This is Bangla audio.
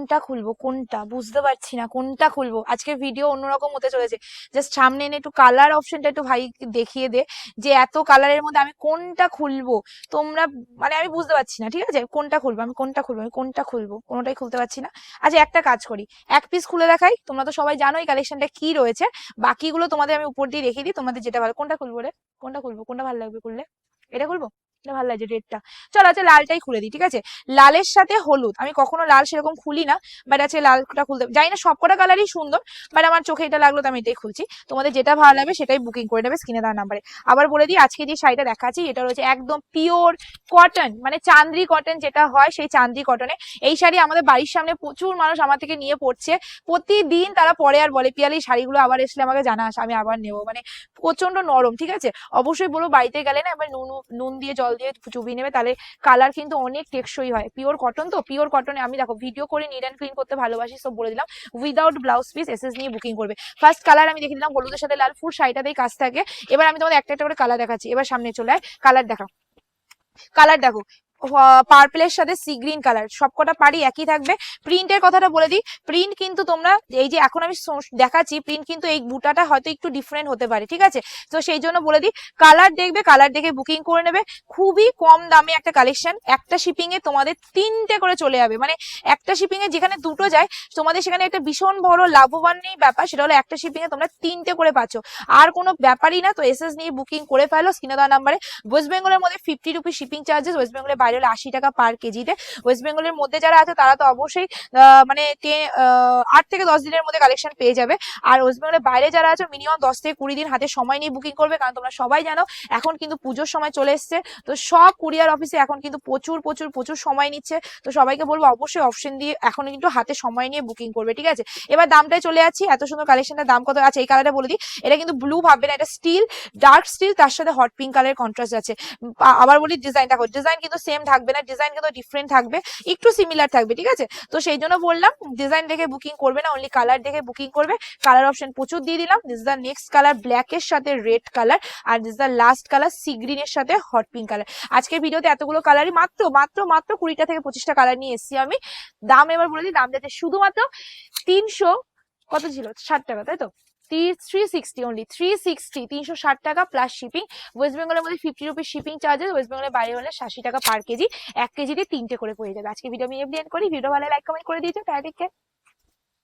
কোনটা খুলবো, কোনটা বুঝতে পারছি না, কোনটা খুলবো। আজকে ভিডিও অন্যরকম হতে চলেছে। জাস্ট সামনে এনে একটু কালার অপশনটা একটু ভাই দেখিয়ে দে, যে এত কালারের মধ্যে আমি কোনটা খুলবো। তোমরা মানে আমি বুঝতে পারছি না, ঠিক আছে, কোনটা খুলবো, আমি কোনটা খুলবো, আমি কোনটা খুলবো, কোনোটাই খুলতে পারছি না। আচ্ছা একটা কাজ করি, এক পিস খুলে দেখাই, তোমরা তো সবাই জানো এই কালেকশনটা কি রয়েছে। বাকিগুলো তোমাদের আমি উপর দিয়ে রেখে দিই, তোমাদের যেটা ভালো। কোনটা খুলবো রে, কোনটা খুলবো, কোনটা ভালো লাগবে খুললে? এটা খুলবো, এটা ভালো লাগছে রেডটা। চলো আচ্ছা লালটাই খুলে দিই, ঠিক আছে। লালের সাথে হলুদ, আমি কখনো লাল সেরকম খুলি না, বাট আছে লালটা খুলতে জানি না, সবকটা কালারই সুন্দর, বাট আমার চোখে এটা লাগলো তো আমি এটাই খুলছি। তোমাদের যেটা ভালো লাগবে সেটাই বুকিং করে নেবে স্ক্রিনে দেওয়া নাম্বারে। আবার বলে দিই, আজকে যে শাড়িটা দেখাচ্ছি এটা রয়েছে একদম পিওর কটন, মানে চান্দ্রি কটন যেটা হয় সেই চান্দ্রি কটনে। এই শাড়ি আমাদের বাড়ির সামনে প্রচুর মানুষ আমার থেকে নিয়ে পড়ছে, প্রতিদিন তারা পরে আর বলে পিয়ালি শাড়িগুলো আবার আসলে আমাকে জানাস, আমি আবার নেবো। মানে প্রচন্ড নরম, ঠিক আছে। অবশ্যই বলবো বাড়িতে গেলে না এবার নুন নুন দিয়ে জল দিয়ে চুবিয়ে নেবে, তাহলে কালার কিন্তু অনেক টেকসই হয়। পিওর কটন তো, পিওর কটনে আমি দেখো ভিডিও করে নিট অ্যান্ড ক্লিন করতে ভালোবাসি, সব বলে দিলাম। উইদাউট ব্লাউজ পিস এসএস নিয়ে বুকিং করবে। ফার্স্ট কালার আমি দেখে দিলাম হলুদের সাথে লাল, ফুল শাড়িটাতেই কাজ থাকে। এবার আমি তোমাদের একটা একটা করে কালার দেখাচ্ছি, এবার সামনে চলে আয়, কালার দেখাও। কালার দেখো, পার্পলের সাথে সি গ্রিন কালার, সবকটা পাড়ি একই থাকবে। প্রিন্টের কথাটা বলে দিই, প্রিন্ট কিন্তু তোমরা এই যে এখন আমি দেখাচ্ছি প্রিন্ট কিন্তু এই বুটাটা হয়তো একটু ডিফারেন্ট হতে পারে, ঠিক আছে। তো সেই জন্য বলে দিই, কালার দেখবে, কালার দেখে বুকিং করে নেবে। খুবই কম দামে একটা কালেকশন, একটা শিপিং এ তোমাদের 3টে করে চলে যাবে। মানে একটা শিপিং এ যেখানে 2টো যায়, তোমাদের সেখানে একটা ভীষণ বড় লাভবান নেই ব্যাপার, সেটা হলো একটা শিপিং এ তোমরা 3টে করে পাচ্ছ, আর কোনো ব্যাপারই না। তো এসএস নিয়ে বুকিং করে ফেলো স্ক্রিনে দেওয়া নাম্বারে। ওয়েস্ট বেঙ্গলের মধ্যে 50 রুপি শিপিং চার্জেস, ওয়েস্ট বেঙ্গলের বাইরে হলে 80 টাকা পার কেজিতে। ওয়েস্ট বেঙ্গলের মধ্যে যারা আছে তারা তো অবশ্যই মানে 8 থেকে 10 দিনের মধ্যে কালেকশন পেয়ে যাবে। আর ওয়েস্ট বেঙ্গলের বাইরে যারা আছে মিনিমাম 10 থেকে 20 দিন হাতে সময় নিয়ে বুকিং করবে, কারণ তোমরা সবাই জানো এখন কিন্তু পুজোর সময় চলে এসছে। তো সব কুরিয়ার অফিসে এখন কিন্তু প্রচুর প্রচুর প্রচুর সময় নিচ্ছে। তো সবাইকে বলবো অবশ্যই অপশন দিয়ে এখন কিন্তু হাতে সময় নিয়ে বুকিং করবে, ঠিক আছে। এবার দামটাই চলে যাচ্ছি, এত সুন্দর কালেকশনের দাম কত আছে এই কালারটা বলে দিই। এটা কিন্তু ব্লু ভাববে না, এটা স্টিল, ডার্ক স্টিল, তার সাথে হট পিঙ্ক কালারের কন্ট্রাস্ট আছে। আবার বলি ডিজাইন দেখো, ডিজাইন কিন্তু সেম থাকবে না, ডিজাইন কিন্তু ডিফারেন্ট থাকবে, একটু সিমিলার থাকবে, ঠিক আছে। তো সেই জন্য বললাম ডিজাইন দেখে বুকিং করবে না, অনলি কালার দেখে বুকিং করবে। কালার অপশন প্রচুর দিয়ে দিলাম। This the next colour black এর সাথে রেড কালার, আর this the last colour sea green এর সাথে হট পিঙ্ক কালার। আজকের ভিডিওতে এতগুলো কালারই মাত্র মাত্র মাত্র 20টা থেকে 25টা কালার নিয়ে এসেছি আমি। দাম এবার বলে দিই, দাম যাচ্ছে শুধুমাত্র 300, কত ছিল, 60 টাকা, তাই তো। 360 অনলি, 360, 360 টাকা প্লাস শিপিং। ওয়েস্ট বেঙ্গলের মধ্যে 50 রুপি শিপিং চার্জেস, ওয়েস্ট বেঙ্গলের বাইরে হলে 80 টাকা পার কেজি। 1 কেজিতে 3টে করে পড়ে যাবে। আজকে ভিডিও আমি এফডি এন্ড করি, ভিডিও ভালো লাইক কমেন্ট করে দিয়েছো, টাটা টেক কেয়ার।